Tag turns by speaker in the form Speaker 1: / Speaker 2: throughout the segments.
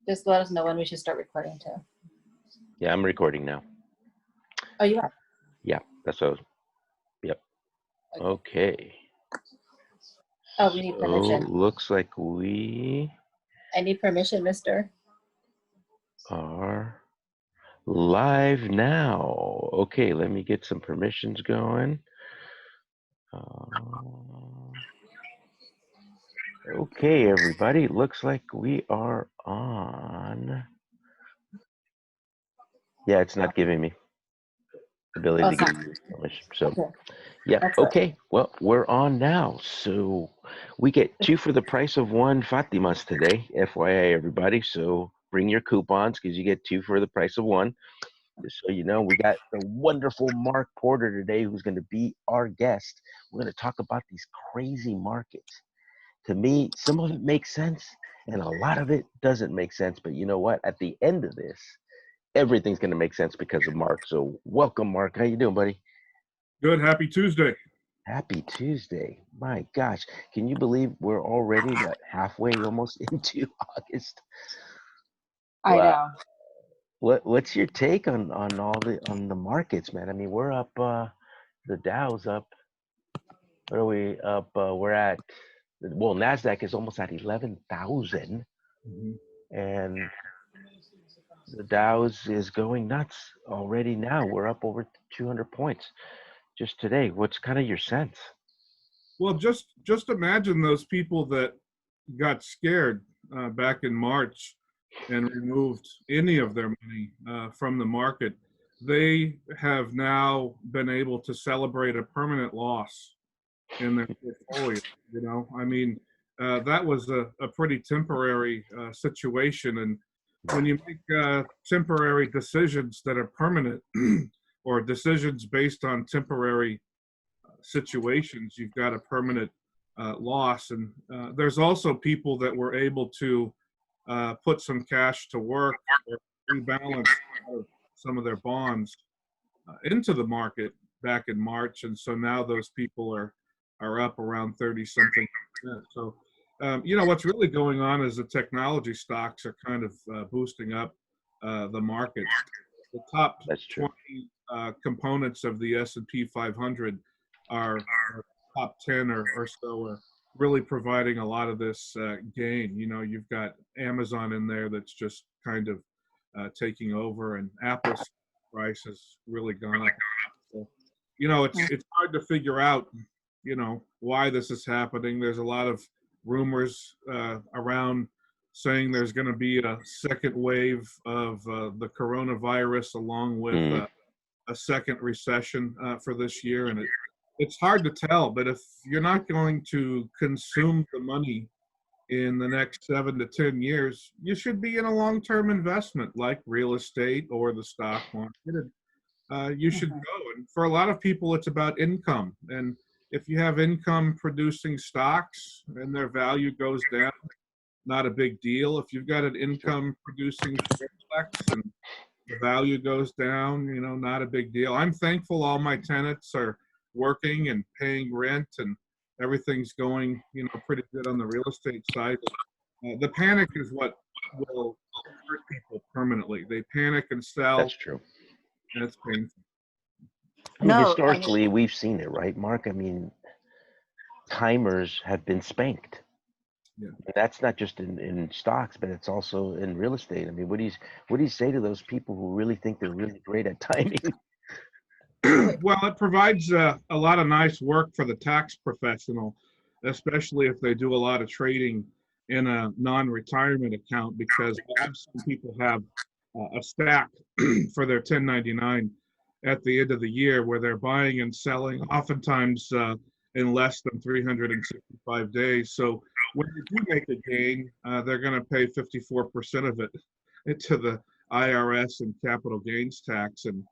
Speaker 1: Just let us know when we should start recording too.
Speaker 2: Yeah, I'm recording now.
Speaker 1: Oh, you are?
Speaker 2: Yeah, that's what I was, yep. Okay.
Speaker 1: Oh, we need permission.
Speaker 2: Looks like we
Speaker 1: I need permission, mister.
Speaker 2: are live now. Okay, let me get some permissions going. Okay, everybody, looks like we are on. Yeah, it's not giving me the ability to give you permission. So,
Speaker 1: Okay.
Speaker 2: yeah, okay, well, we're on now. So we get 2 for the price of 1 Fatimas today, FYI, everybody. So bring your coupons because you get 2 for the price of 1. Just so you know, we got the wonderful Mark Porter today who's going to be our guest. We're going to talk about these crazy markets. To me, some of it makes sense and a lot of it doesn't make sense. But you know what? At the end of this, everything's going to make sense because of Mark. So welcome, Mark. How you doing, buddy?
Speaker 3: Good. Happy Tuesday.
Speaker 2: Happy Tuesday. My gosh. Can you believe we're already, halfway almost into August?
Speaker 1: I know.
Speaker 2: What's your take on the markets, man? I mean, we're up, the Dow's up. What are we up? We're at, well, NASDAQ is almost at 11,000. And the Dow's is going nuts already now. We're up over 200 points just today. What's kind of your sense?
Speaker 3: Well, just imagine those people that got scared back in March and removed any of their money from the market. They have now been able to celebrate a permanent loss in their portfolio. You know, I mean, that was a pretty temporary situation. And when you make temporary decisions that are permanent or decisions based on temporary situations, you've got a permanent loss. And there's also people that were able to put some cash to work or rebalance some of their bonds into the market back in March. And so now those people are up around 30-something percent. So, you know, what's really going on is the technology stocks are kind of boosting up the market. The top 20 components of the S&P 500 are top 10 or so are really providing a lot of this gain. You know, you've got Amazon in there that's just kind of taking over, and Apple's price has really gone up. So, you know, it's hard to figure out, you know, why this is happening. There's a lot of rumors around saying there's going to be a second wave of the coronavirus along with a second recession for this year. And it's hard to tell, but if you're not going to consume the money in the next 7 to 10 years, you should be in a long-term investment like real estate or the stock market. And you should go. And for a lot of people, it's about income. And if you have income producing stocks and their value goes down, not a big deal. If you've got an income producing stocks and the value goes down, you know, not a big deal. I'm thankful all my tenants are working and paying rent and everything's going, you know, pretty good on the real estate side. The panic is what will hurt people permanently. They panic and sell.
Speaker 2: That's true.
Speaker 3: And it's painful.
Speaker 2: I mean, historically, we've seen it, right, Mark? I mean, timers have been spanked. Yeah. That's not just in stocks, but it's also in real estate. I mean, what do you say to those people who really think they're really great at timing?
Speaker 3: Well, it provides a lot of nice work for the tax professional, especially if they do a lot of trading in a non-retirement account, because some people have a stack for their 1099 at the end of the year where they're buying and selling oftentimes in less than 365 days. So when you do make a gain, they're going to pay 54% of it into the IRS and capital gains tax, and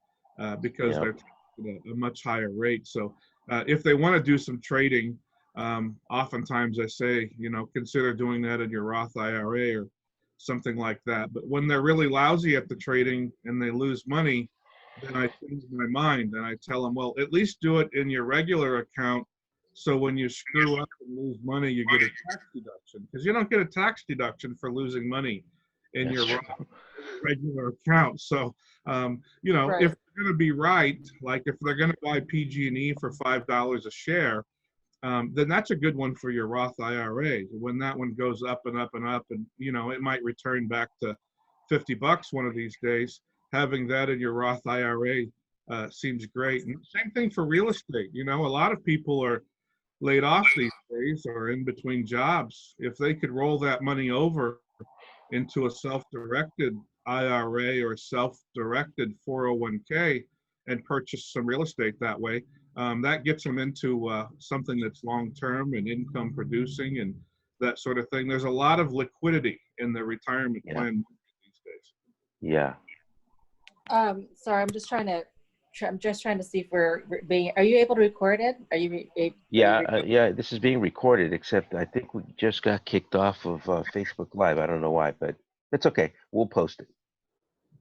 Speaker 3: because they're taking a much higher rate. So if they want to do some trading, oftentimes I say, you know, consider doing that in your Roth IRA or something like that. But when they're really lousy at the trading and they lose money, then I change my mind and I tell them, well, at least do it in your regular account. So when you screw up and lose money, you get a tax deduction, because you don't get a tax deduction for losing money in
Speaker 2: That's
Speaker 3: your
Speaker 2: true.
Speaker 3: regular account. So, you know,
Speaker 1: Right.
Speaker 3: if they're going to be right, like if they're going to buy PG&E for $5 a share, then that's a good one for your Roth IRA. When that one goes up and up and up, and you know it might return back to $50 one of these days. Having that in your Roth IRA seems great. And same thing for real estate. You know, a lot of people are laid off these days or in between jobs. If they could roll that money over into a self-directed IRA or self-directed 401k and purchase some real estate that way, that gets them into something that's long-term and income producing and that sort of thing. There's a lot of liquidity in the retirement
Speaker 2: Yeah.
Speaker 3: plan these days.
Speaker 2: Yeah.
Speaker 1: Sorry, I'm just trying to see if we're being, are you able to record it? Are you,
Speaker 2: Yeah, this is being recorded, except I think we just got kicked off of Facebook Live. I don't know why, but it's okay. We'll post it.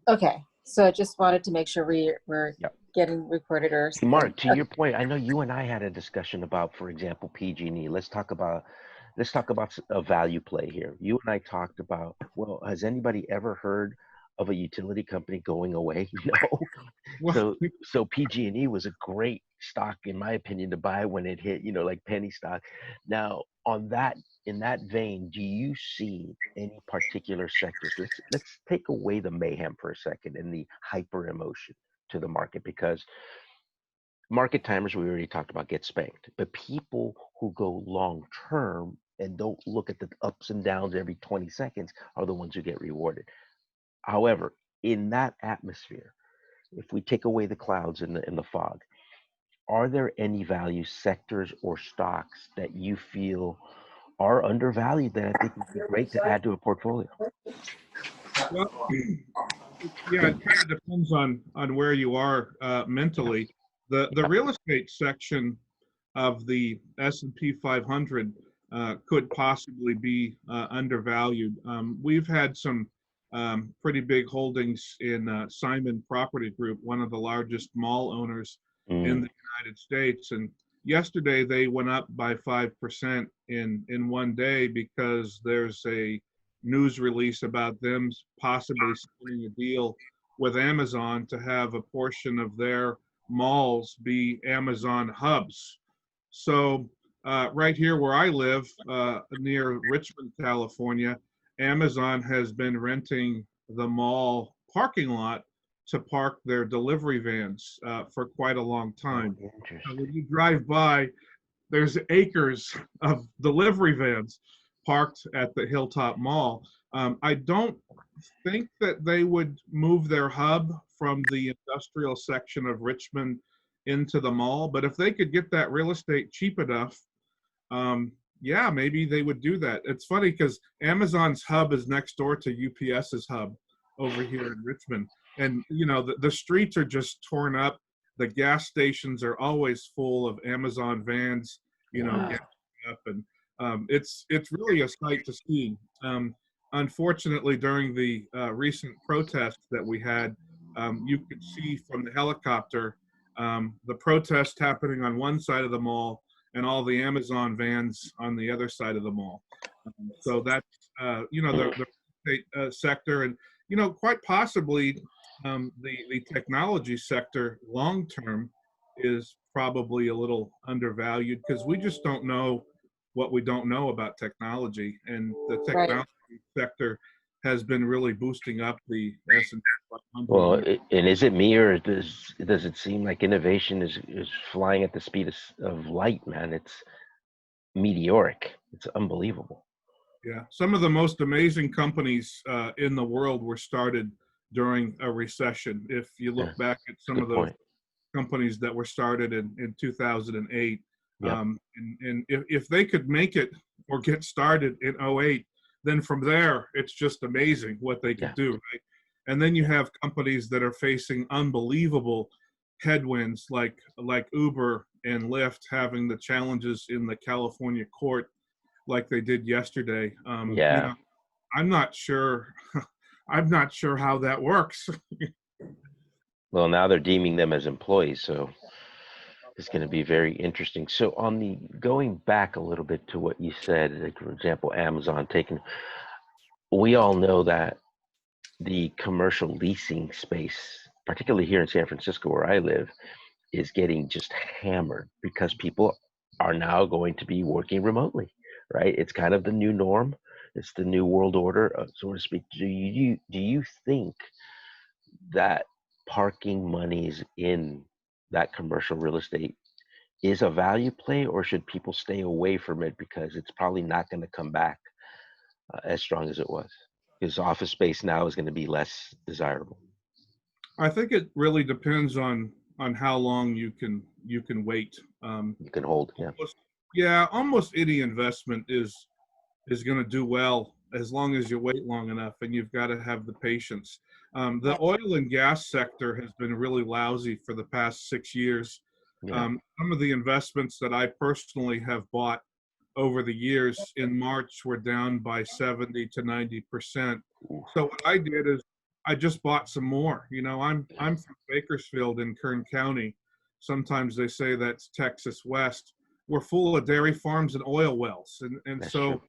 Speaker 1: okay. So I just wanted to make sure we're
Speaker 2: Yep.
Speaker 1: getting recorded or
Speaker 2: Hey, Mark, to your point, I know you and I had a discussion about, for example, PG&E. Let's talk about a value play here. You and I talked about, well, has anybody ever heard of a utility company going away? No.
Speaker 3: Well,
Speaker 2: So PG&E was a great stock, in my opinion, to buy when it hit, like penny stock. Now, in that vein, do you see any particular sectors? Let's take away the mayhem for a second and the hyper emotion to the market, because market timers, we already talked about, get spanked. But people who go long term and don't look at the ups and downs every 20 seconds are the ones who get rewarded. However, in that atmosphere, if we take away the clouds and the fog, are there any value sectors or stocks that you feel are undervalued that I think would be great to add to a portfolio?
Speaker 3: well, yeah, it kind of depends on where you are mentally. The real estate section of the S&P 500 could possibly be undervalued. We've had some pretty big holdings in Simon Property Group, one of the largest mall owners in
Speaker 2: Mm,
Speaker 3: the United States. And yesterday they went up by 5% in one day because there's a news release about them possibly signing a deal with Amazon to have a portion of their malls be Amazon hubs. So right here where I live, near Richmond, California, Amazon has been renting the mall parking lot to park their delivery vans for quite a long time. When
Speaker 2: interesting.
Speaker 3: you drive by, there's acres of delivery vans parked at the Hilltop Mall. I don't think that they would move their hub from the industrial section of Richmond into the mall, but if they could get that real estate cheap enough, yeah, maybe they would do that. It's funny because Amazon's hub is next door to UPS's hub over here in Richmond. And, you know, the streets are just torn up. The gas stations are always full of Amazon vans, you know,
Speaker 2: Wow.
Speaker 3: getting up. And it's really a sight to see. Unfortunately, during the recent protests that we had, you could see from the helicopter the protest happening on one side of the mall and all the Amazon vans on the other side of the mall. So that's, you know, the state sector, and, you know, quite possibly the technology sector long term is probably a little undervalued because we just don't know what we don't know about technology. And the
Speaker 1: right.
Speaker 3: technology sector has been really boosting up the S&P 500.
Speaker 2: Well, and is it me, or does it seem like innovation is flying at the speed of light, man? It's meteoric. It's unbelievable.
Speaker 3: Yeah, some of the most amazing companies in the world were started during a recession. If you
Speaker 2: Yeah,
Speaker 3: look back at some
Speaker 2: good
Speaker 3: of those
Speaker 2: point.
Speaker 3: companies that were started in 2008,
Speaker 2: Yep.
Speaker 3: and if they could make it or get started in '08, then from there, it's just amazing what they could
Speaker 2: Yeah.
Speaker 3: do, right? And then you
Speaker 2: Yeah.
Speaker 3: have companies that are facing unbelievable headwinds like Uber and Lyft having the challenges in the California court like they did yesterday. You
Speaker 2: Yeah.
Speaker 3: know, I'm not sure. I'm not sure how that works.
Speaker 2: Well, now they're deeming them as employees, so it's going to be very interesting. So on the going back a little bit to what you said, like for example, Amazon taking, we all know that the commercial leasing space, particularly here in San Francisco where I live, is getting just hammered because people are now going to be working remotely, right? It's kind of the new norm. It's the new world order, so to speak. Do you think that parking monies in that commercial real estate is a value play, or should people stay away from it because it's probably not going to come back as strong as it was? Because office space now is going to be less desirable.
Speaker 3: I think it really depends on how long you can wait.
Speaker 2: You can hold, yeah.
Speaker 3: Almost any investment is going to do well as long as you wait long enough, and you've got to have the patience. The oil and gas sector has been really lousy for the past 6 years.
Speaker 2: Yeah.
Speaker 3: Some of the investments that I personally have bought over the years in March were down by 70 to 90%. So what I did is I just bought some more. You know, I'm from Bakersfield in Kern County. Sometimes they say that's Texas West. We're full of dairy farms and oil wells, and
Speaker 2: That's
Speaker 3: so
Speaker 2: true.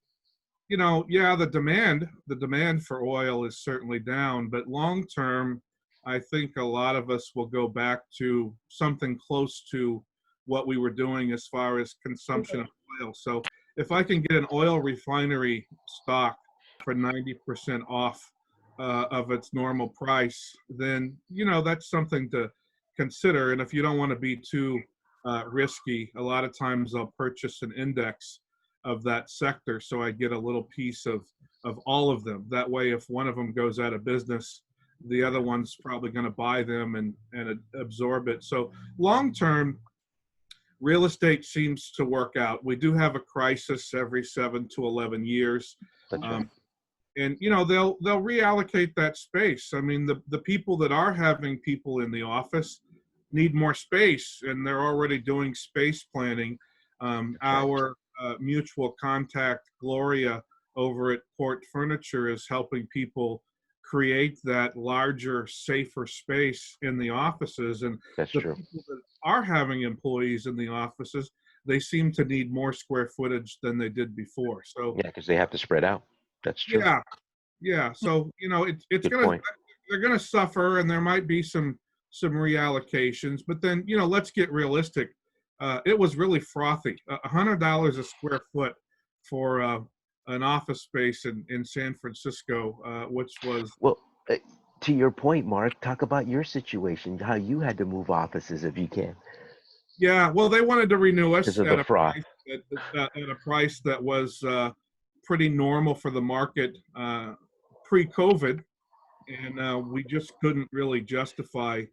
Speaker 3: you know, yeah, the demand for oil is certainly down, but long term, I think a lot of us will go back to something close to what we were doing as far as consumption of oil. So if I can get an oil refinery stock for 90% off of its normal price, then, you know, that's something to consider. And if you don't want to be too risky, a lot of times I'll purchase an index of that sector so I get a little piece of all of them. That way, if one of them goes out of business, the other one's probably going to buy them and absorb it. So long term, real estate seems to work out. We do have a crisis every 7 to 11 years.
Speaker 2: That's right.
Speaker 3: And you know, they'll reallocate that space. I mean, the people that are having people in the office need more space, and they're already doing space planning. Our mutual contact, Gloria, over at Port Furniture, is helping people create that larger, safer space in the offices. And
Speaker 2: That's
Speaker 3: the
Speaker 2: true.
Speaker 3: people that are having employees in the offices, they seem to need more square footage than they did before. So
Speaker 2: Yeah, because they have to spread out. That's true.
Speaker 3: yeah. So you know, it's
Speaker 2: Good
Speaker 3: gonna
Speaker 2: point.
Speaker 3: they're gonna suffer, and there might be some reallocations. But then you know, let's get realistic. It was really frothy. $100 a square foot for an office space in San Francisco, which was
Speaker 2: Well, to your point, Mark, talk about your situation, how you had to move offices if you can,
Speaker 3: yeah. Well, they wanted to renew
Speaker 2: because
Speaker 3: us
Speaker 2: of the froth.
Speaker 3: at a price that was pretty normal for the market pre-COVID, and we just couldn't really justify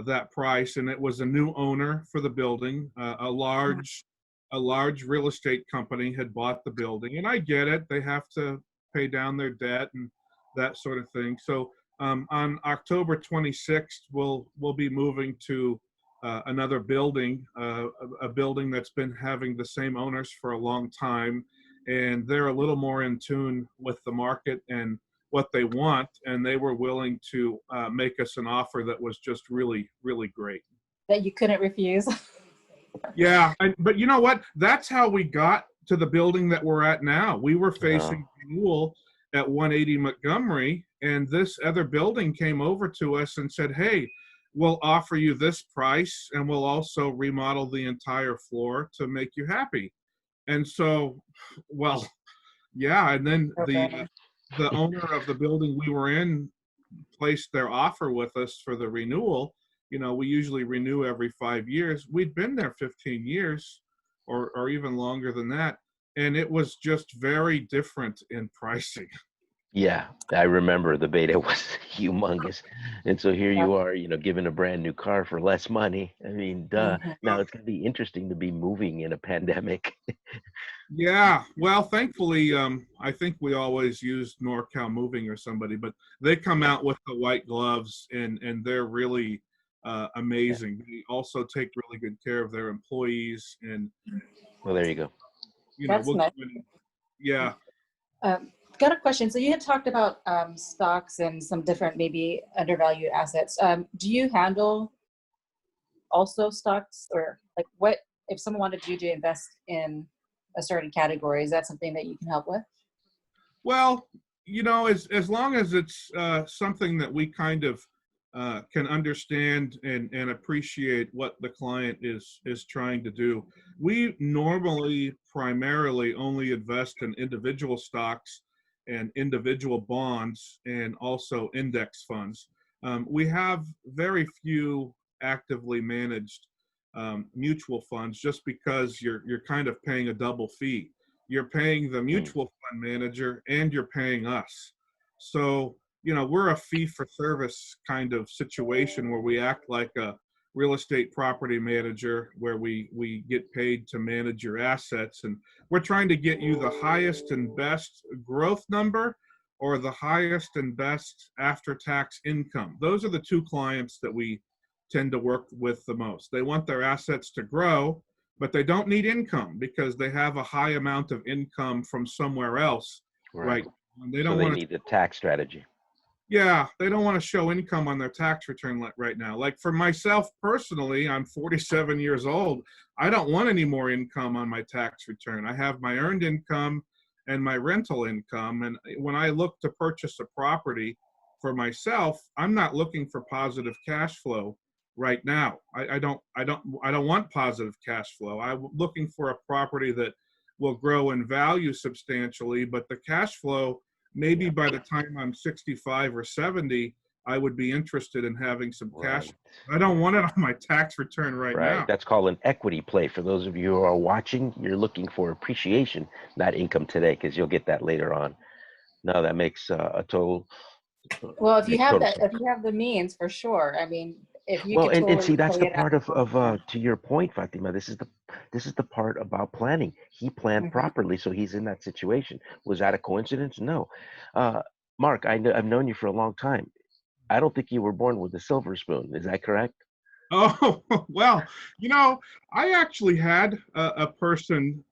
Speaker 3: that price. And it was a new owner for the building. A large real estate company had bought the building, and I get it; they have to pay down their debt and that sort of thing. So on October 26th, we'll be moving to another building, a building that's been having the same owners for a long time, and they're a little more in tune with the market and what they want, and they were willing to make us an offer that was just really, really great.
Speaker 1: That you couldn't refuse.
Speaker 3: Yeah, but you know what? That's how we got to the building that we're at now. We were
Speaker 2: Oh,
Speaker 3: facing renewal at 180 Montgomery, and this other building came over to us and said, hey, we'll offer you this price, and we'll also remodel the entire floor to make you happy. And so, well, yeah, and then the owner of the building we were in placed their offer with us for the renewal. You know, we usually renew every 5 years. We'd been there 15 years or even longer than that. And it was just very different in pricing.
Speaker 2: yeah, I remember the beta was humongous. And so here
Speaker 1: Yeah.
Speaker 2: you are, given a brand new car for less money. I mean, duh.
Speaker 1: Mhm.
Speaker 2: Now it's going to be interesting to be moving in a pandemic.
Speaker 3: Yeah, well, thankfully, I think we always used NorCal Moving or somebody, but they come
Speaker 2: Yeah,
Speaker 3: out with the white gloves and they're really
Speaker 2: yeah.
Speaker 3: amazing. They also take really good care of their employees, and
Speaker 2: Well, there you go.
Speaker 3: you know,
Speaker 1: That's nice.
Speaker 3: yeah.
Speaker 1: Um, got a question. So you had talked about stocks and some different maybe undervalued assets. Do you handle also stocks, or like what if someone wanted you to invest in a certain category? Is that something that you can help with?
Speaker 3: Well, as long as it's something that we kind of can understand and appreciate what the client is trying to do. We normally primarily only invest in individual stocks and individual bonds and also index funds. We have very few actively managed mutual funds just because you're kind of paying a double fee. You're paying the mutual fund manager and you're paying us. So, we're a fee for service kind of situation where we act like a real estate property manager where we get paid to manage your assets. And we're trying to get you the highest and best growth number or the highest and best after-tax income. Those are the two clients that we tend to work with the most. They want their assets to grow, but they don't need income because they have a high amount of income from somewhere else. Right. And they don't want
Speaker 2: need the tax strategy.
Speaker 3: Yeah, they don't want to show income on their tax return right now. Like for myself personally, I'm 47 years old. I don't want any more income on my tax return. I have my earned income and my rental income. And when I look to purchase a property for myself, I'm not looking for positive cash flow right now. I don't want positive cash flow. I'm looking for a property that will grow in value substantially, but the cash flow, maybe by the time I'm 65 or 70, I would be interested in having some cash. I don't want it on my tax return right now.
Speaker 2: That's called an equity play. For those of you who are watching, you're looking for appreciation, not income today, because you'll get that later on. No, that makes a total.
Speaker 1: Well, if you have that, if you have the means, for sure. I mean, if you could
Speaker 2: and see, that's the
Speaker 1: play it
Speaker 2: part
Speaker 1: out.
Speaker 2: of to your point, Fatima. This is the part about planning. He planned properly, so he's in that situation. Was that a coincidence? No. Mark, I've known you for a long time. I don't think you were born with a silver spoon. Is that correct?
Speaker 3: Oh, well, I actually had a person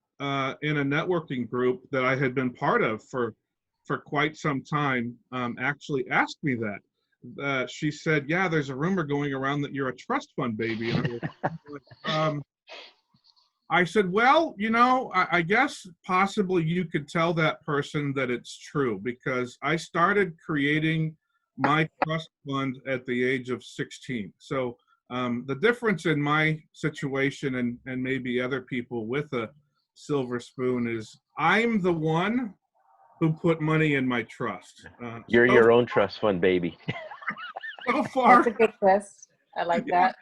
Speaker 3: in a networking group that I had been part of for quite some time actually asked me that. She said, yeah, there's a rumor going around that you're a trust fund baby. And I said, well, I guess possibly you could tell that person that it's true, because I started creating my trust fund at the age of 16. So the difference in my situation and maybe other people with a silver spoon is I'm the one who put money in my trust.
Speaker 2: You're your own trust fund baby.
Speaker 3: So far,
Speaker 1: that's a good twist. I like that.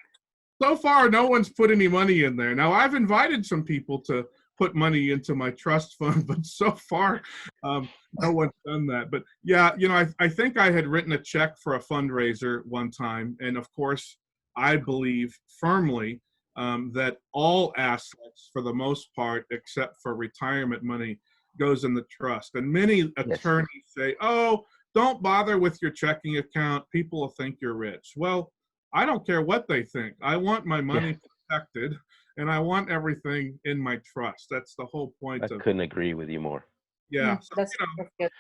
Speaker 3: So far, no one's put any money in there. Now, I've invited some people to put money into my trust fund, but so far, no one's done that. But yeah, I think I had written a check for a fundraiser one time. And of course, I believe firmly that all assets, for the most part, except for retirement money, goes in the trust. And many attorneys say, oh, don't bother with your checking account. People will think you're rich. Well, I don't care what they think. I want my money protected, and I want everything in my trust. That's the whole point.
Speaker 2: I couldn't agree with you more.
Speaker 3: Yeah. So,
Speaker 1: that's good.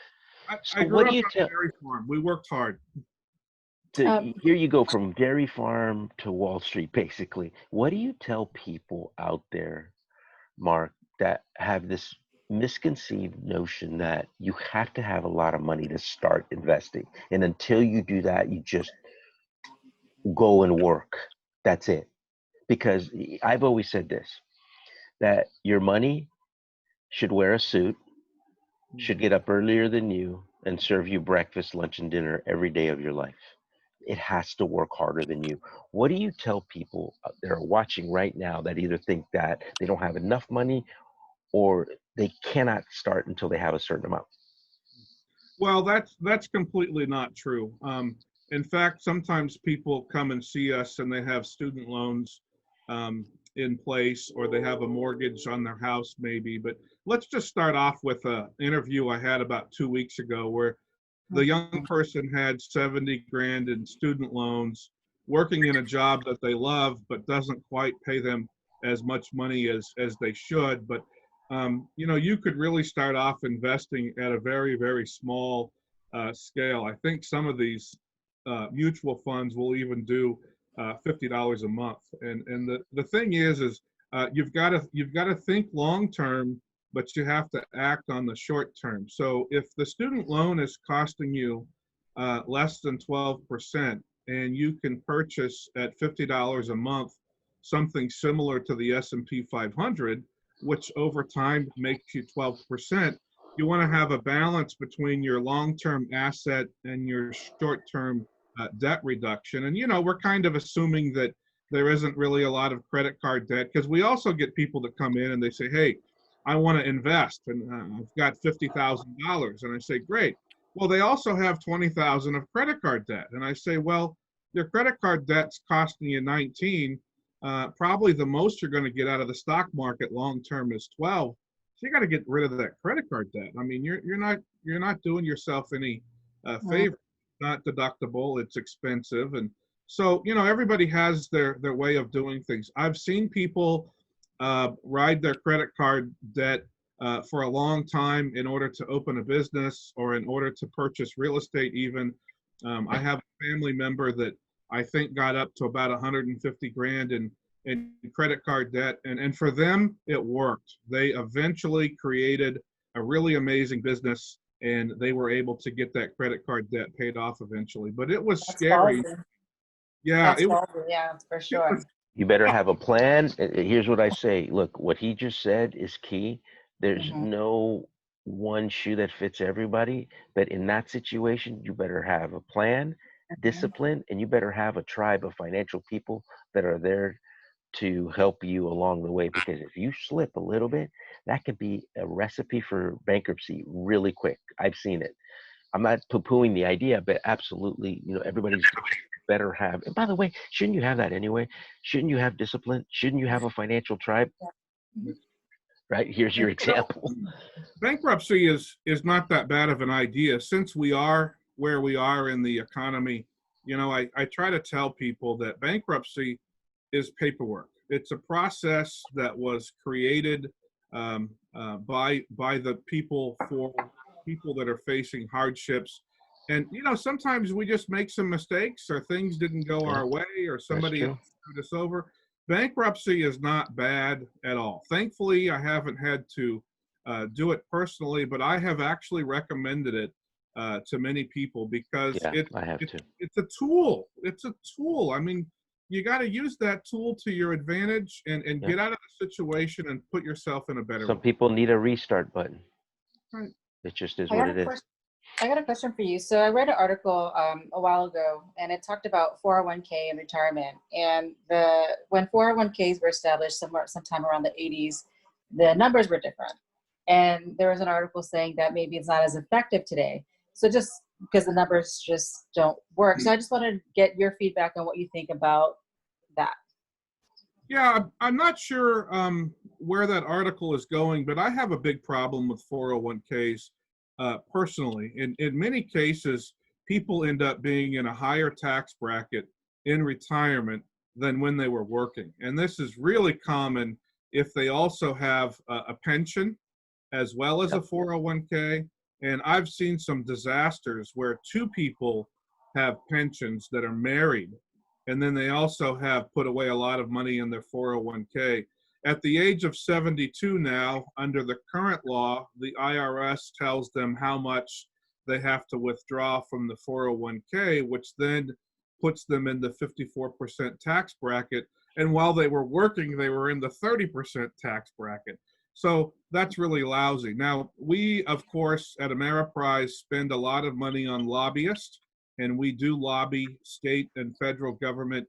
Speaker 3: I grew up on a dairy farm. We worked hard.
Speaker 2: Here you go, from dairy farm to Wall Street, basically. What do you tell people out there, Mark, that have this misconceived notion that you have to have a lot of money to start investing, and until you do that, you just go and work? That's it. Because I've always said this, that your money should wear a suit, should get up earlier than you, and serve you breakfast, lunch, and dinner every day of your life. It has to work harder than you. What do you tell people that are watching right now that either think that they don't have enough money or they cannot start until they have a certain amount?
Speaker 3: Well, that's completely not true. In fact, sometimes people come and see us and they have student loans in place, or they have a mortgage on their house maybe. But let's just start off with an interview I had about 2 weeks ago where the young person had 70 grand in student loans, working in a job that they love, but doesn't quite pay them as much money as they should. But you could really start off investing at a very, very small scale. I think some of these mutual funds will even do $50 a month. And the thing is you've got to think long term, but you have to act on the short term. So if the student loan is costing you less than 12%, and you can purchase at $50 a month something similar to the S&P 500, which over time makes you 12%, you want to have a balance between your long-term asset and your short-term debt reduction. And, we're kind of assuming that there isn't really a lot of credit card debt, because we also get people that come in and they say, hey, I want to invest, and I've got $50,000. And I say, great. Well, they also have 20,000 of credit card debt. And I say, well, your credit card debt's costing you 19. Probably the most you're going to get out of the stock market long term is 12. So you got to get rid of that credit card debt. I mean, you're not doing yourself any favor. It's not deductible. It's expensive, and so everybody has their way of doing things. I've seen people ride their credit card debt for a long time in order to open a business or in order to purchase real estate. Even I have a family member that I think got up to about 150 grand in credit card debt. And for them, it worked. They eventually created a really amazing business, and they were able to get that credit card debt paid off eventually. But it was scary. Yeah,
Speaker 1: That's ballsy, yeah, for sure.
Speaker 2: You better have a plan. Here's what I say. Look, what he just said is key. There's
Speaker 1: Mhm.
Speaker 2: no one shoe that fits everybody, but in that situation, you better have a plan, discipline, and you better have a tribe of financial people that are there to help you along the way. Because if you slip a little bit, that could be a recipe for bankruptcy really quick. I've seen it. I'm not poo-pooing the idea, but absolutely, everybody's better have. And by the way, shouldn't you have that anyway? Shouldn't you have discipline? Shouldn't you have a financial tribe?
Speaker 1: Mhm.
Speaker 2: Right? Here's your example.
Speaker 3: Bankruptcy is not that bad of an idea, since we are where we are in the economy. I try to tell people that bankruptcy is paperwork. It's a process that was created by the people, for people that are facing hardships. And sometimes we just make some mistakes, or things didn't go
Speaker 2: Yeah,
Speaker 3: our way, or
Speaker 2: that's
Speaker 3: somebody
Speaker 2: true.
Speaker 3: else screwed us over. Bankruptcy is not bad at all. Thankfully, I haven't had to do it personally, but I have actually recommended it to many people, because
Speaker 2: Yeah, I have to.
Speaker 3: it's a tool. It's a tool. I mean, you got to use that tool to your advantage, and
Speaker 2: Yeah.
Speaker 3: get out of the situation and put yourself in a better
Speaker 2: Some
Speaker 3: way.
Speaker 2: people need a restart button.
Speaker 3: Right.
Speaker 2: It just is
Speaker 1: I
Speaker 2: what
Speaker 1: got
Speaker 2: it
Speaker 1: a
Speaker 2: is.
Speaker 1: question. I got a question for you. So I read an article a while ago, and it talked about 401k and retirement. And when 401ks were established sometime around the 80s, the numbers were different. And there was an article saying that maybe it's not as effective today. So just because the numbers just don't work. So I just wanted to get your feedback on what you think about that.
Speaker 3: Yeah, I'm not sure where that article is going, but I have a big problem with 401ks personally. In many cases, people end up being in a higher tax bracket in retirement than when they were working. And this is really common if they also have a pension as well as a
Speaker 2: Yep.
Speaker 3: 401k. And I've seen some disasters where two people have pensions that are married, and then they also have put away a lot of money in their 401k. At the age of 72 now, under the current law, the IRS tells them how much they have to withdraw from the 401k, which then puts them in the 54% tax bracket. And while they were working, they were in the 30% tax bracket. So that's really lousy. Now, we, of course, at Ameriprise spend a lot of money on lobbyists, and we do lobby state and federal government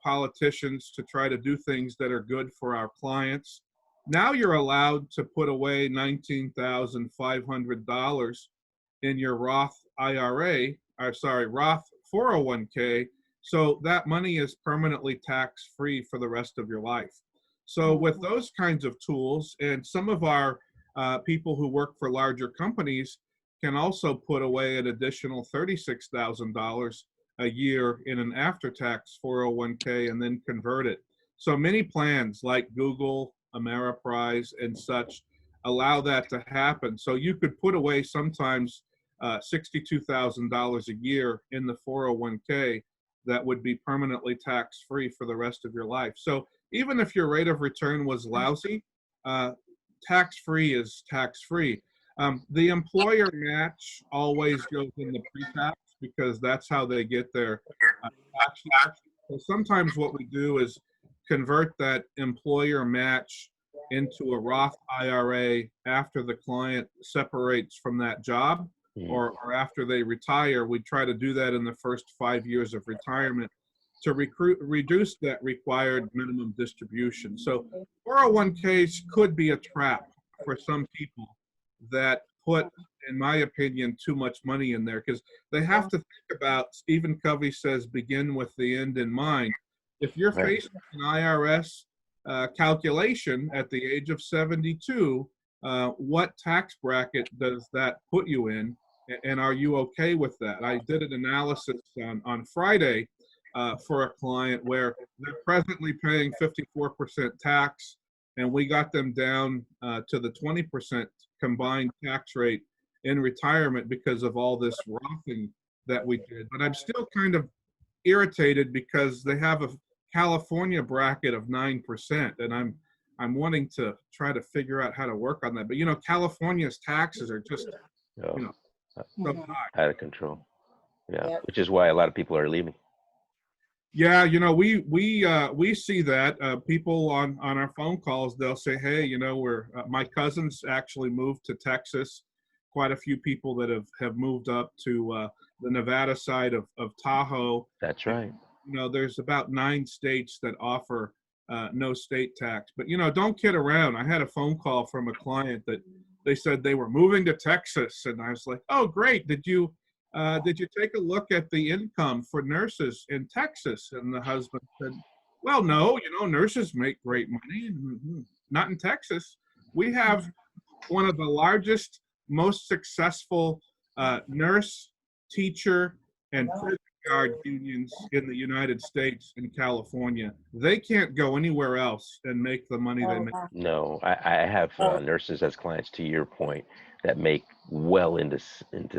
Speaker 3: politicians to try to do things that are good for our clients. Now you're allowed to put away $19,500 in your Roth IRA, Roth 401k. So that money is permanently tax-free for the rest of your life. So with those kinds of tools, and some of our people who work for larger companies can also put away an additional $36,000 a year in an after-tax 401k and then convert it. So many plans like Google, Ameriprise, and such allow that to happen. So you could put away sometimes $62,000 a year in the 401k that would be permanently tax-free for the rest of your life. So even if your rate of return was lousy, tax-free is tax-free. The employer match always goes in the pre-tax because that's how they get their tax match. So sometimes what we do is convert that employer match into a Roth IRA after the client separates from that job or after they retire. We try to do that in the first 5 years of retirement to reduce that required minimum distribution. So 401ks could be a trap for some people that put, in my opinion, too much money in there because they have to think about, Stephen Covey says, begin with the end in mind. If you're facing an IRS calculation at the age of 72, what tax bracket does that put you in? And are you okay with that? I did an analysis on Friday for a client where they're presently paying 54% tax, and we got them down to the 20% combined tax rate in retirement because of all this Rothing that we did. But I'm still kind of irritated because they have a California bracket of 9%, and I'm wanting to try to figure out how to work on that. But you know, California's taxes are just so high.
Speaker 2: Out of control. Yeah, which is why a lot of people are leaving.
Speaker 3: Yeah, you know, we see that people on our phone calls, they'll say, hey, you know, my cousins actually moved to Texas. Quite a few people that have moved up to the Nevada side of Tahoe.
Speaker 2: That's right.
Speaker 3: You know, there's about 9 states that offer no state tax. But, you know, don't kid around. I had a phone call from a client that they said they were moving to Texas. And I was like, oh, great. Did you take a look at the income for nurses in Texas? And the husband said, well, no, you know, nurses make great money. Not in Texas. We have one of the largest, most successful nurse, teacher, and prison guard unions in the United States and California. They can't go anywhere else and make the money they make.
Speaker 2: No, I have nurses as clients, to your point, that make well into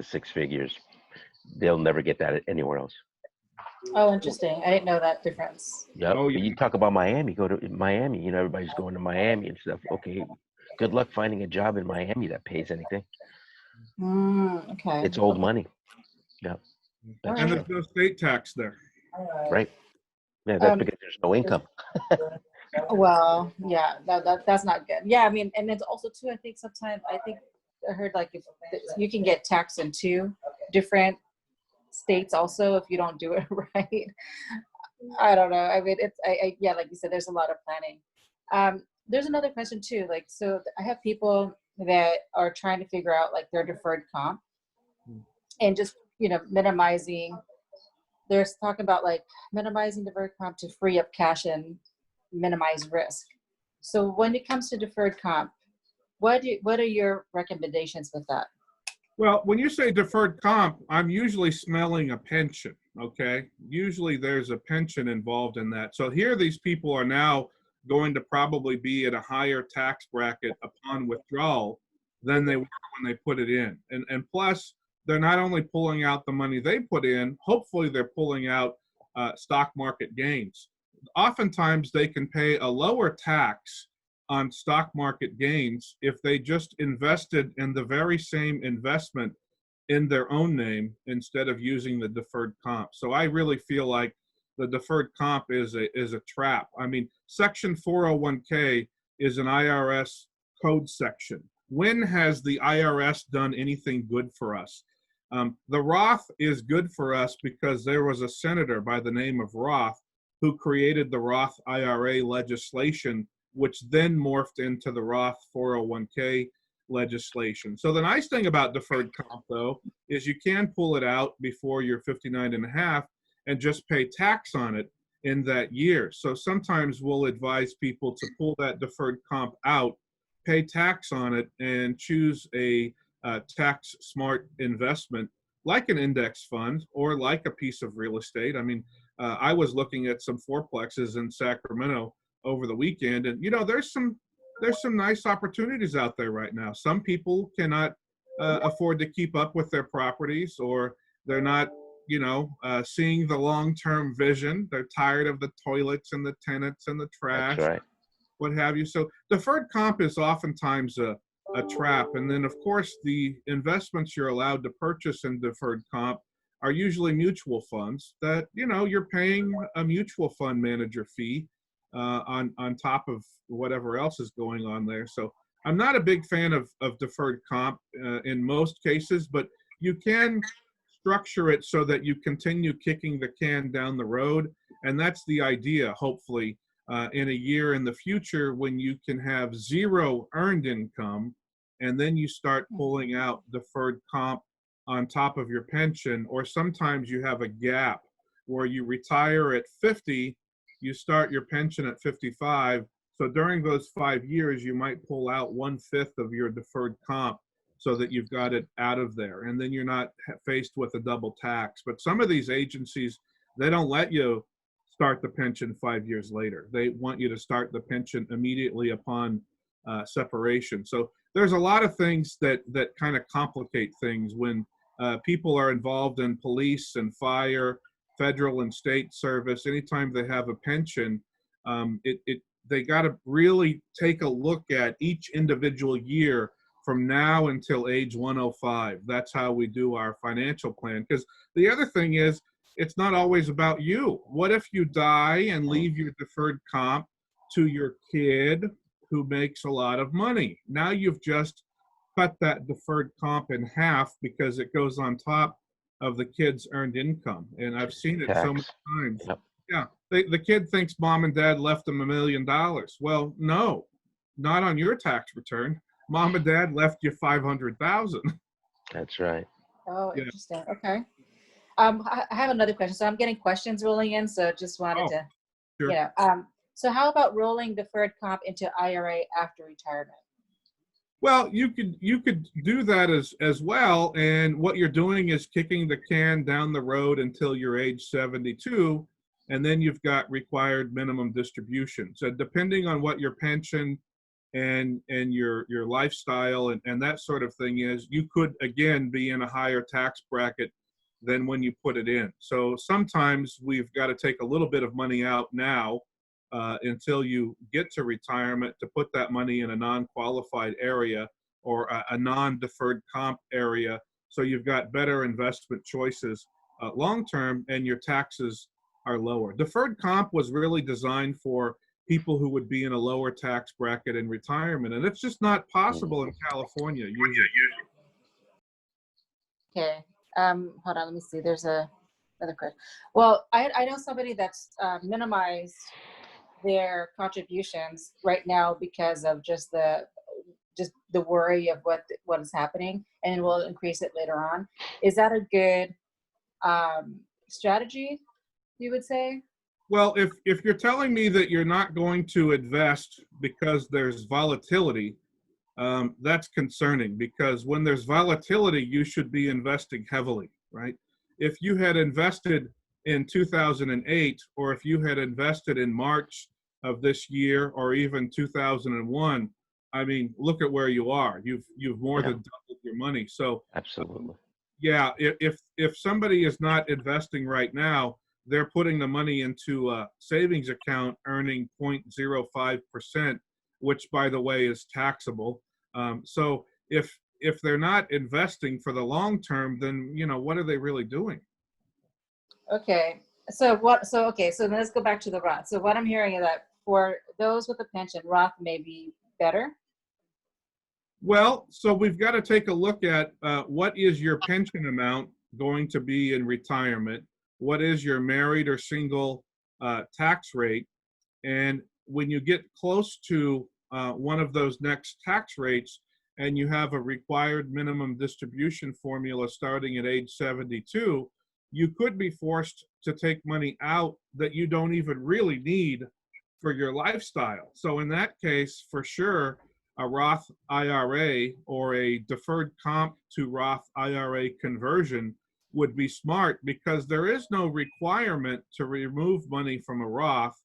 Speaker 2: 6 figures. They'll never get that anywhere else.
Speaker 1: Oh, interesting. I didn't know that difference.
Speaker 2: Yep.
Speaker 3: Oh, yeah.
Speaker 2: You talk about Miami, go to Miami, you know, everybody's going to Miami and stuff. Okay, good luck finding a job in Miami that pays anything.
Speaker 1: Okay.
Speaker 2: It's old money. Yep.
Speaker 3: And there's no state tax there.
Speaker 2: Right. Yeah, that's because there's no income.
Speaker 1: Well, yeah, that's not good. Yeah, I mean, and it's also too, I think sometimes, I heard like if you can get taxed in 2 different states also if you don't do it right. I don't know. I mean, yeah, like you said, there's a lot of planning. There's another question too. Like, so I have people that are trying to figure out like their deferred comp and just, you know, minimizing. They're talking about like minimizing deferred comp to free up cash and minimize risk. So when it comes to deferred comp, what are your recommendations with that?
Speaker 3: Well, when you say deferred comp, I'm usually smelling a pension, okay? Usually there's a pension involved in that. So here these people are now going to probably be at a higher tax bracket upon withdrawal than they were when they put it in. And plus, they're not only pulling out the money they put in, hopefully they're pulling out stock market gains. Oftentimes they can pay a lower tax on stock market gains if they just invested in the very same investment in their own name instead of using the deferred comp. So I really feel like the deferred comp is a trap. I mean, Section 401k is an IRS code section. When has the IRS done anything good for us? The Roth is good for us because there was a senator by the name of Roth who created the Roth IRA legislation, which then morphed into the Roth 401k legislation. So the nice thing about deferred comp, though, is you can pull it out before you're 59 and a half and just pay tax on it in that year. So sometimes we'll advise people to pull that deferred comp out, pay tax on it, and choose a tax smart investment like an index fund or like a piece of real estate. I mean, I was looking at some fourplexes in Sacramento over the weekend, and you know, there's some there's some nice opportunities out there right now. Some people cannot afford to keep up with their properties, or they're not, seeing the long-term vision. They're tired of the toilets and the tenants and the
Speaker 2: That's
Speaker 3: trash,
Speaker 2: right.
Speaker 3: what have you. So deferred comp is oftentimes a trap. And then, of course, the investments you're allowed to purchase in deferred comp are usually mutual funds that, you're paying a mutual fund manager fee on top of whatever else is going on there. So I'm not a big fan of deferred comp in most cases, but you can structure it so that you continue kicking the can down the road. And that's the idea, hopefully, in a year in the future when you can have zero earned income, and then you start pulling out deferred comp on top of your pension. Or sometimes you have a gap where you retire at 50, you start your pension at 55. So during those 5 years, you might pull out 1/5 of your deferred comp so that you've got it out of there. And then you're not faced with a double tax. But some of these agencies, they don't let you start the pension 5 years later. They want you to start the pension immediately upon separation. So there's a lot of things that kind of complicate things when people are involved in police and fire, federal and state service. Anytime they have a pension, they got to really take a look at each individual year from now until age 105. That's how we do our financial plan. Because the other thing is, it's not always about you. What if you die and leave your deferred comp to your kid who makes a lot of money? Now you've just cut that deferred comp in half because it goes on top of the kid's earned income. And I've seen it so many
Speaker 2: Tax.
Speaker 3: times.
Speaker 2: Yep.
Speaker 3: Yeah, the kid thinks mom and dad left them $1 million. Well, no, not on your tax return. Mom and dad left you 500,000.
Speaker 2: That's right.
Speaker 1: Oh,
Speaker 3: Yeah.
Speaker 1: interesting. Okay. I have another question. So I'm getting questions rolling in. So just wanted
Speaker 3: Oh,
Speaker 1: to,
Speaker 3: sure.
Speaker 1: So how about rolling deferred comp into IRA after retirement?
Speaker 3: Well, you could do that as well. And what you're doing is kicking the can down the road until you're age 72, and then you've got required minimum distribution. So depending on what your pension and your lifestyle and that sort of thing is, you could again be in a higher tax bracket than when you put it in. So sometimes we've got to take a little bit of money out now until you get to retirement to put that money in a non-qualified area or a non-deferred comp area, so you've got better investment choices long-term and your taxes are lower. Deferred comp was really designed for people who would be in a lower tax bracket in retirement, and it's just not possible in California usually.
Speaker 1: Okay. Hold on. Let me see. There's another question. Well, I know somebody that's minimized their contributions right now because of just the worry of what is happening, and will increase it later on. Is that a good strategy, you would say?
Speaker 3: Well, if you're telling me that you're not going to invest because there's volatility, that's concerning, because when there's volatility, you should be investing heavily, right? If you had invested in 2008, or if you had invested in March of this year, or even 2001, I mean, look at where you are. You've more than doubled your money. So
Speaker 2: Absolutely.
Speaker 3: yeah, if somebody is not investing right now, they're putting the money into a savings account earning 0.05%, which, by the way, is taxable. So if they're not investing for the long term, then what are they really doing?
Speaker 1: Okay. So then let's go back to the Roth. So what I'm hearing is that for those with a pension, Roth may be better.
Speaker 3: Well, so we've got to take a look at what is your pension amount going to be in retirement? What is your married or single tax rate? And when you get close to one of those next tax rates, and you have a required minimum distribution formula starting at age 72, you could be forced to take money out that you don't even really need for your lifestyle. So in that case, for sure, a Roth IRA or a deferred comp to Roth IRA conversion would be smart, because there is no requirement to remove money from a Roth.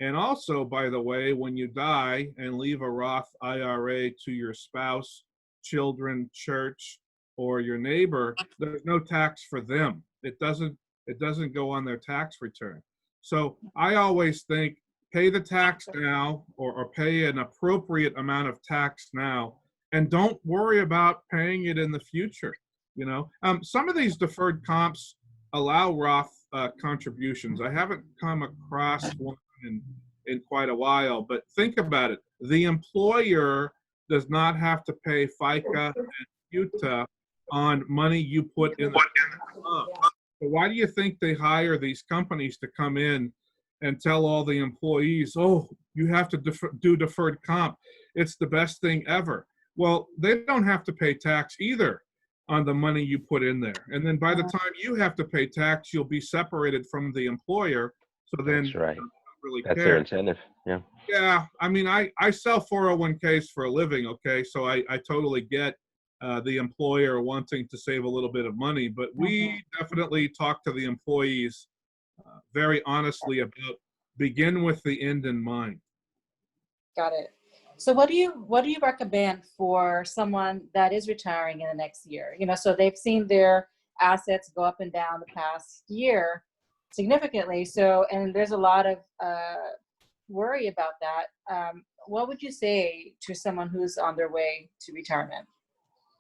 Speaker 3: And also, by the way, when you die and leave a Roth IRA to your spouse, children, church, or your neighbor, there's no tax for them. It doesn't go on their tax return. So I always think pay the tax now, or pay an appropriate amount of tax now, and don't worry about paying it in the future. Some of these deferred comps allow Roth contributions. I haven't come across one in quite a while, but think about it. The employer does not have to pay FICA and UTA on money you put in the comp. So why do you think they hire these companies to come in and tell all the employees, oh, you have to do deferred comp? It's the best thing ever. Well, they don't have to pay tax either on the money you put in there. And then by the time you have to pay tax, you'll be separated from the employer. So then
Speaker 2: That's right.
Speaker 3: you don't really
Speaker 2: That's
Speaker 3: care.
Speaker 2: their incentive. Yeah.
Speaker 3: Yeah, I mean, I sell 401ks for a living, okay? So I totally get the employer wanting to save a little bit of money, but we definitely talk to the employees very honestly about begin with the end in mind.
Speaker 1: Got it. So what do you recommend for someone that is retiring in the next year? So they've seen their assets go up and down the past year significantly. So, and there's a lot of worry about that. What would you say to someone who's on their way to retirement?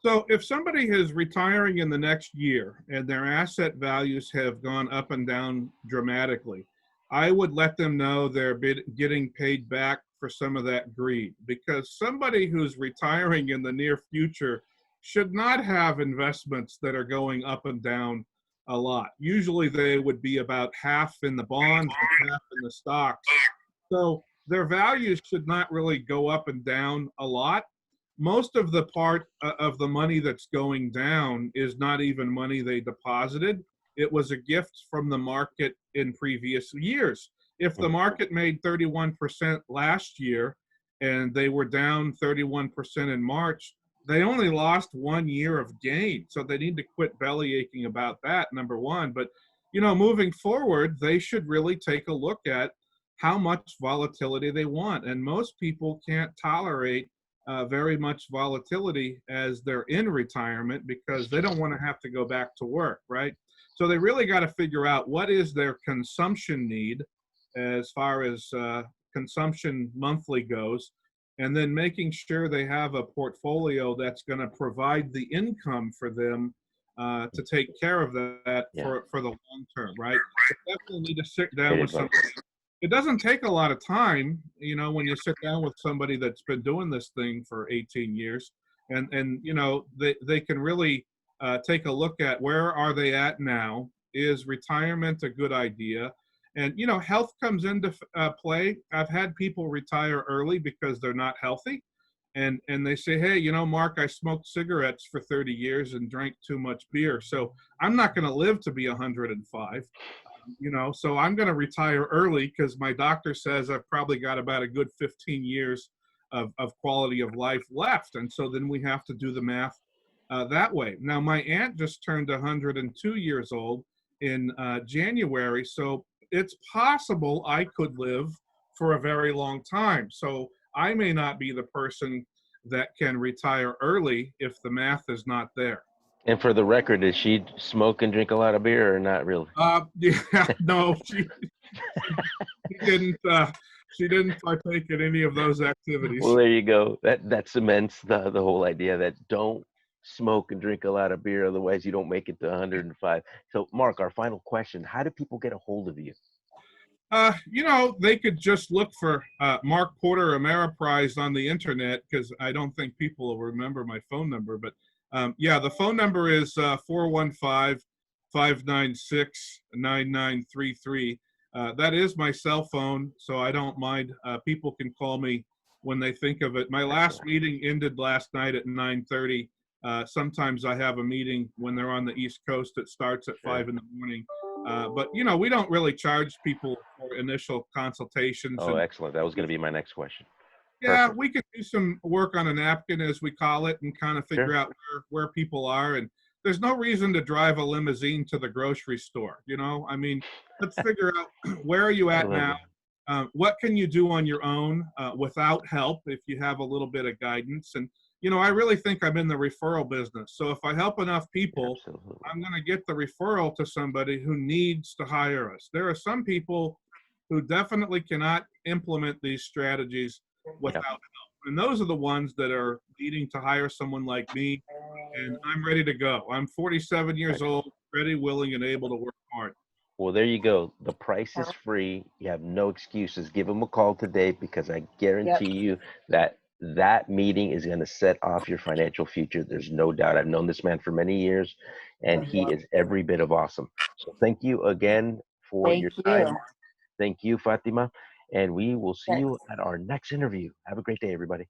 Speaker 3: So if somebody is retiring in the next year and their asset values have gone up and down dramatically, I would let them know they're getting paid back for some of that greed, because somebody who's retiring in the near future should not have investments that are going up and down a lot. Usually they would be about half in the bonds and half in the stocks. So their values should not really go up and down a lot. Most of the part of the money that's going down is not even money they deposited. It was a gift from the market in previous years. If the market made 31% last year and they were down 31% in March, they only lost 1 year of gain. So they need to quit belly aching about that, number one. But, moving forward, they should really take a look at how much volatility they want. And most people can't tolerate very much volatility as they're in retirement, because they don't want to have to go back to work, right? So they really got to figure out what is their consumption need as far as consumption monthly goes, and then making sure they have a portfolio that's going to provide the income for them to take care of that for the long term, right? So definitely need to sit down with somebody. It doesn't take a lot of time, when you sit down with somebody that's been doing this thing for 18 years, and they can really take a look at where are they at now. Is retirement a good idea? And, health comes into play. I've had people retire early because they're not healthy. And they say, hey, Mark, I smoked cigarettes for 30 years and drank too much beer, so I'm not going to live to be 105. So I'm going to retire early because my doctor says I've probably got about a good 15 years of quality of life left. And so then we have to do the math that way. Now, my aunt just turned 102 years old in January. So it's possible I could live for a very long time. So I may not be the person that can retire early if the math is not there.
Speaker 2: And for the record, did she smoke and drink a lot of beer or not really?
Speaker 3: Yeah, no, she didn't. She didn't partake in any of those activities.
Speaker 2: Well, there you go. That cements the whole idea that don't smoke and drink a lot of beer, otherwise you don't make it to 105. So, Mark, our final question: how do people get a hold of you?
Speaker 3: They could just look for Mark Porter Ameriprise on the internet, because I don't think people will remember my phone number. But the phone number is 415-596-9933. That is my cell phone, so I don't mind. People can call me when they think of it. My last meeting ended last night at 9:30. Sometimes I have a meeting when they're on the East Coast. It starts at 5 in the morning. But, we don't really charge people for initial consultations.
Speaker 2: Oh, excellent. That was going to be my next question.
Speaker 3: Yeah,
Speaker 2: Perfect.
Speaker 3: we could do some work on a napkin, as we call it, and kind of figure out where people are. And there's no reason to drive a limousine to the grocery store. I mean, let's figure out where are you at now? What can you do on your own without help if you have a little bit of guidance? And, you know, I really think I'm in the referral business. So if I help enough people,
Speaker 2: Absolutely.
Speaker 3: I'm going to get the referral to somebody who needs to hire us. There are some people who definitely cannot implement these strategies without help. And those are the ones that are needing to hire someone like me. And I'm ready to go. I'm 47 years old, ready, willing, and able to work hard.
Speaker 2: Well, there you go. The price is free. You have no excuses. Give him a call today because I guarantee you that that meeting is going to set off your financial future. There's no doubt. I've known this man for many years, and he is every bit of awesome. So thank you again for
Speaker 1: Thank
Speaker 2: your
Speaker 1: you.
Speaker 2: time. Thank you, Fatima. And we will see
Speaker 1: Thanks.
Speaker 2: you at our next interview. Have a great day, everybody.